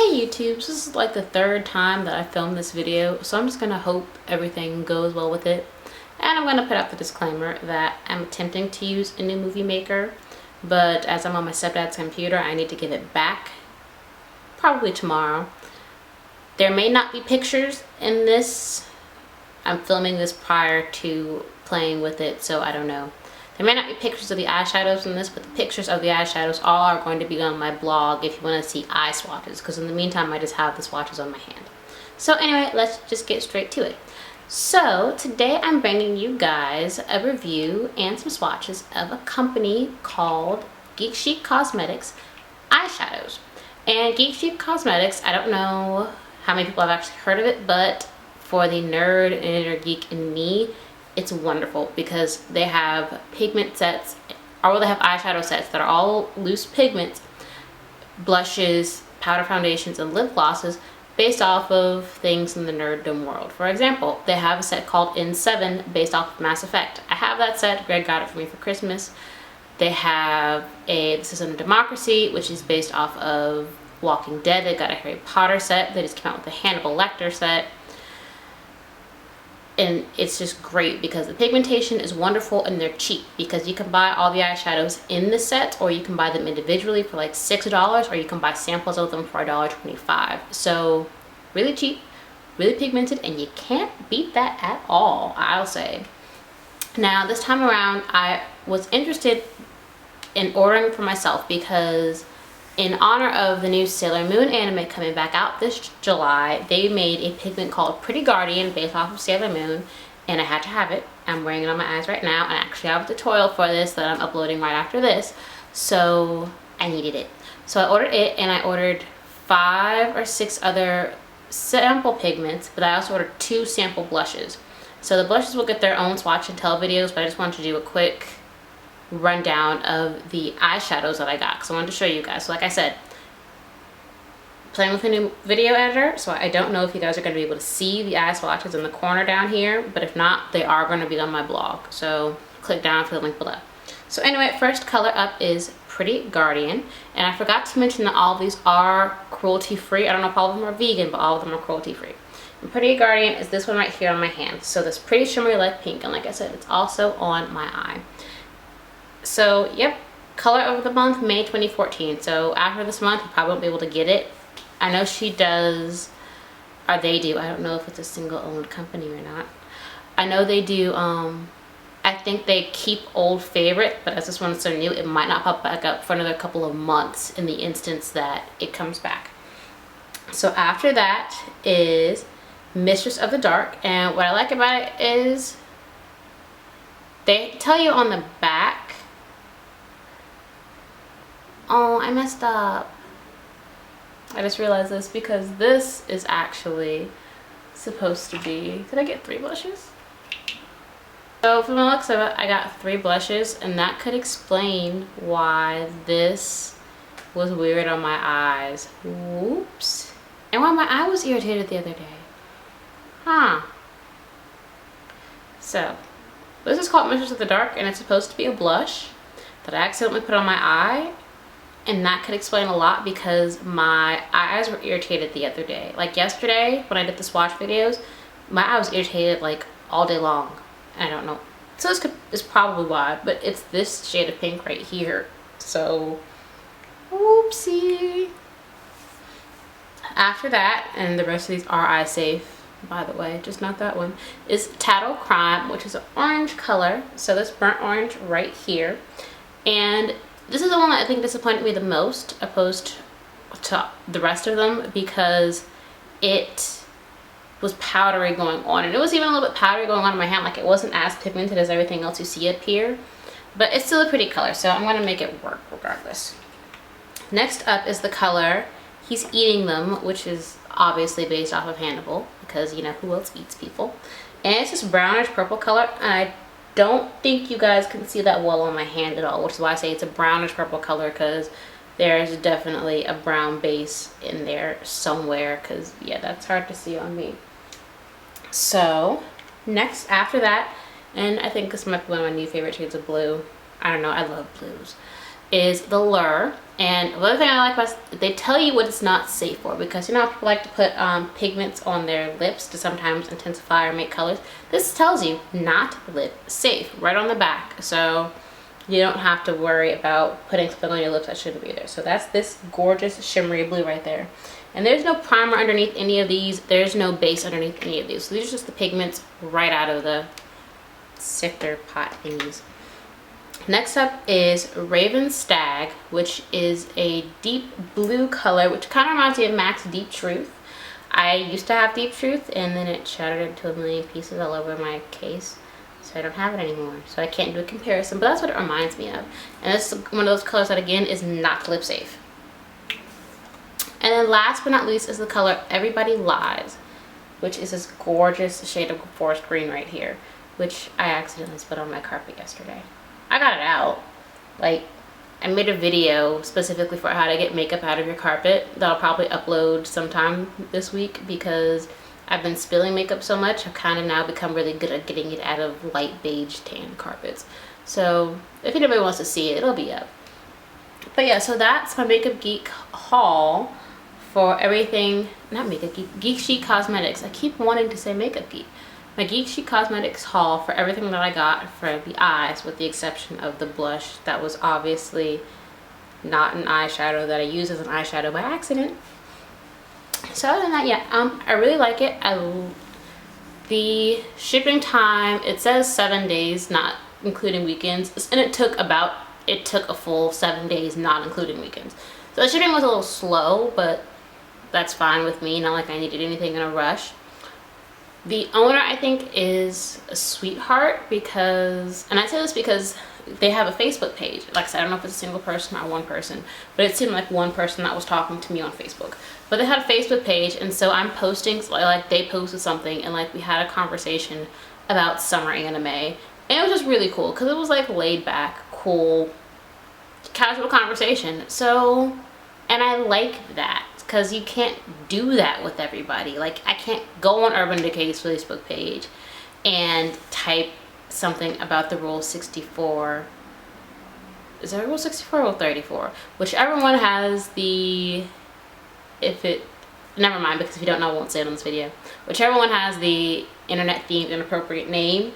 Hey YouTube, this is like the third time that I filmed this video, so I'm just gonna hope everything goes well with it. And I'm gonna put out the disclaimer that I'm attempting to use a new movie maker, but as I'm on my stepdad's computer, I need to give it back probably tomorrow. There may not be pictures in this. I'm filming this prior to playing with it, so I don't know. There may not be pictures of the eyeshadows in this, but the pictures of the eyeshadows all are going to be on my blog if you want to see eye swatches, because in the meantime I just have the swatches on my hand. So anyway, let's just get straight to it. So today I'm bringing you guys a review and some swatches of a company called Geek Chic Cosmetics eyeshadows. And Geek Chic Cosmetics, I don't know how many people have actually heard of it, but for the nerd and inner geek in me, it's wonderful because they have pigment sets, or they have eyeshadow sets that are all loose pigments, blushes, powder foundations, and lip glosses based off of things in the nerddom world. For example, they have a set called N7 based off of Mass Effect. I have that set. Greg got it for me for Christmas. They have this is in Democracy, which is based off of Walking Dead. They got a Harry Potter set. They just came out with a Hannibal Lecter set. And it's just great because the pigmentation is wonderful and they're cheap because you can buy all the eyeshadows in the set, or you can buy them individually for like $6, or you can buy samples of them for $1.25. So really cheap, really pigmented, and you can't beat that at all, I'll say. Now this time around I was interested in ordering for myself because in honor of the new Sailor Moon anime coming back out this July, they made a pigment called Pretty Guardian based off of Sailor Moon, and I had to have it. I'm wearing it on my eyes right now, and I actually have a tutorial for this that I'm uploading right after this, so I needed it. So I ordered it, and I ordered 5 or 6 other sample pigments, but I also ordered 2 sample blushes. So the blushes will get their own swatch and tell videos, but I just wanted to do a quick rundown of the eyeshadows that I got because I wanted to show you guys. So like I said, playing with a new video editor, so I don't know if you guys are going to be able to see the eye swatches in the corner down here, but if not, they are going to be on my blog, so click down for the link below. So anyway, first color up is Pretty Guardian, and I forgot to mention that all of these are cruelty free. I don't know if all of them are vegan, but all of them are cruelty free. And Pretty Guardian is this one right here on my hand. So this pretty shimmery light pink, and like I said, it's also on my eye. So yep, color of the month, May 2014. So after this month you probably won't be able to get it. I know she does, or they do, I don't know if it's a single owned company or not. I know they do, I think they keep old favorite, but as this one is so new, it might not pop back up for another couple of months in the instance that it comes back. So after that is Mistress of the Dark, and what I like about it is they tell you on the back. Oh, I messed up. I just realized this because this is actually supposed to be, did I get 3 blushes? So from the looks of it, I got 3 blushes, and that could explain why this was weird on my eyes. Whoops. And why my eye was irritated the other day. Huh. So, this is called Mistress of the Dark, and it's supposed to be a blush that I accidentally put on my eye. And that could explain a lot because my eyes were irritated the other day. Like yesterday when I did the swatch videos, my eye was irritated like all day long. I don't know. So this is probably why, but it's this shade of pink right here. So, whoopsie. After that, and the rest of these are eye safe, by the way, just not that one, is Tattle Crime, which is an orange color. So this burnt orange right here. And this is the one that I think disappointed me the most opposed to the rest of them because it was powdery going on, and it was even a little bit powdery going on in my hand. Like, it wasn't as pigmented as everything else you see up here, but it's still a pretty color, so I'm going to make it work regardless. Next up is the color He's Eating Them, which is obviously based off of Hannibal because, you know, who else eats people? And it's this brownish purple color, and I don't think you guys can see that well on my hand at all, which is why I say it's a brownish purple color, because there's definitely a brown base in there somewhere, because yeah, that's hard to see on me. So next after that, and I think this might be one of my new favorite shades of blue, I don't know, I love blues, is the Lure, And the other thing I like about it, they tell you what it's not safe for, because you know how people like to put pigments on their lips to sometimes intensify or make colors. This tells you not lip safe right on the back, so you don't have to worry about putting something on your lips that shouldn't be there. So that's this gorgeous shimmery blue right there. And there's no primer underneath any of these. There's no base underneath any of these. So these are just the pigments right out of the sifter pot thingies. Next up is Raven Stag, which is a deep blue color, which kind of reminds me of MAC's Deep Truth. I used to have Deep Truth, and then it shattered into a million pieces all over my case, so I don't have it anymore. So I can't do a comparison, but that's what it reminds me of. And this is one of those colors that, again, is not lip safe. And then last but not least is the color Everybody Lies, which is this gorgeous shade of forest green right here, which I accidentally spilled on my carpet yesterday. I got it out. Like, I made a video specifically for how to get makeup out of your carpet that I'll probably upload sometime this week, because I've been spilling makeup so much. I've kind of now become really good at getting it out of light beige tan carpets. So if anybody wants to see it, it'll be up. But yeah, so that's my Makeup Geek haul for everything. Not Makeup Geek, Geek Chic Cosmetics. I keep wanting to say Makeup Geek. My Geek Chic Cosmetics haul for everything that I got for the eyes, with the exception of the blush that was obviously not an eyeshadow that I used as an eyeshadow by accident. So other than that, yeah, I really like it. The shipping time, it says 7 days, not including weekends, and it took a full 7 days, not including weekends. So the shipping was a little slow, but that's fine with me. Not like I needed anything in a rush. The owner, I think, is a sweetheart, because, and I say this because they have a Facebook page. Like I said, I don't know if it's a single person or one person, but it seemed like one person that was talking to me on Facebook. But they had a Facebook page, and so I'm posting, like they posted something, and like we had a conversation about summer anime. And it was just really cool, because it was like laid back, cool, casual conversation. So, and I like that, because you can't do that with everybody. Like, I can't go on Urban Decay's Facebook page and type something about the Rule 64. Is that Rule 64 or Rule 34? Whichever one has the, never mind, because if you don't know, I won't say it on this video. Whichever one has the internet themed inappropriate name,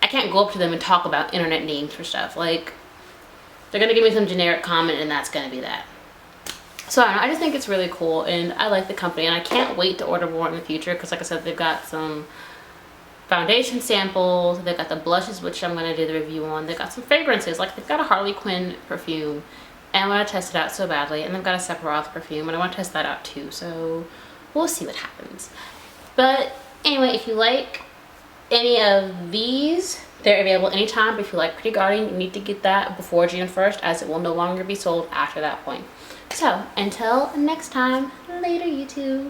I can't go up to them and talk about internet names for stuff. Like, they're gonna give me some generic comment, and that's gonna be that. So I don't know, I just think it's really cool, and I like the company, and I can't wait to order more in the future, because like I said, they've got some foundation samples, they've got the blushes, which I'm going to do the review on, they've got some fragrances, like they've got a Harley Quinn perfume, and I want to test it out so badly, and they've got a Sephiroth perfume, and I want to test that out too, so we'll see what happens. But anyway, if you like any of these, they're available anytime, but if you like Pretty Guardian, you need to get that before June 1st, as it will no longer be sold after that point. So, until next time, later YouTube.